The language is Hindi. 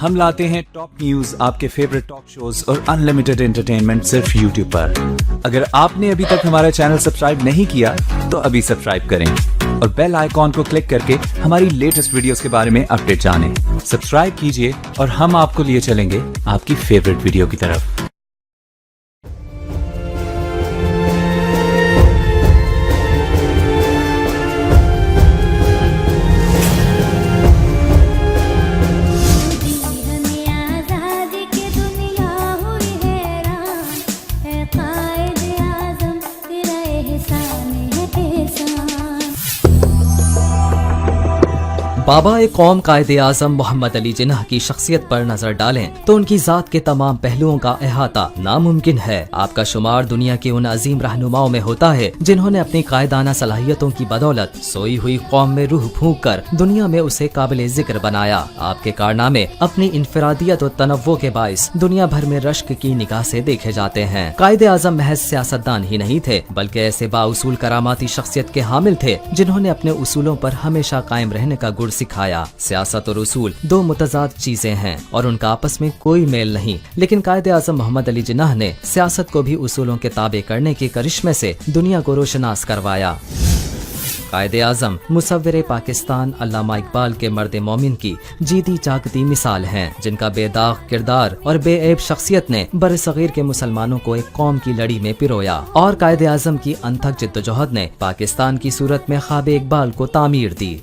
हम लाते हैं टॉप न्यूज, आपके फेवरेट टॉक शोज और अनलिमिटेड एंटरटेनमेंट सिर्फ यूट्यूब पर। अगर आपने अभी तक हमारा चैनल सब्सक्राइब नहीं किया तो अभी सब्सक्राइब करें और बेल आइकॉन को क्लिक करके हमारी लेटेस्ट वीडियोस के बारे में अपडेट जानें। सब्सक्राइब कीजिए और हम आपको लिए चलेंगे आपकी फेवरेट वीडियो की तरफ। बाबा एक कौम कायदे आजम मोहम्मद अली जिन्नाह की शख्सियत पर नजर डालें तो उनकी जात के तमाम पहलुओं का अहाता नामुमकिन है। आपका शुमार दुनिया के उन अजीम रहनुमाओं में होता है जिन्होंने अपनी कायदाना सलाहियतों की बदौलत सोई हुई कौम में रूह फूंक कर दुनिया में उसे काबिल जिक्र बनाया। आपके कारनामे अपनी इनफरादियत और तनव्वो के बाइस दुनिया भर में रश्क की निगाह से देखे जाते हैं। कायदे आजम महज सियासतदान ही नहीं थे बल्कि ऐसे बाउसूल करामाती शख्सियत के हामिल थे जिन्होंने अपने उसूलों पर हमेशा कायम रहने का गुर सिखाया। सियासत और उसूल दो मुतजाद चीजें हैं और उनका आपस में कोई मेल नहीं, लेकिन कायदे आजम मोहम्मद अली जिन्नाह ने सियासत को भी उसूलों के ताबे करने के करिश्मे से दुनिया को रोशनास करवाया। कायदे आजम मुसव्विर पाकिस्तान अल्लामा इकबाल के मर्द मोमिन की जीती जागती मिसाल हैं, जिनका बेदाग किरदार और बेऐब शख्सियत ने बरसगीर के मुसलमानों को एक कौम की लड़ी में पिरोया और कायदे आजम की अनथक जिद्दोजहद ने पाकिस्तान की सूरत में ख्वाब इकबाल को तामीर दी।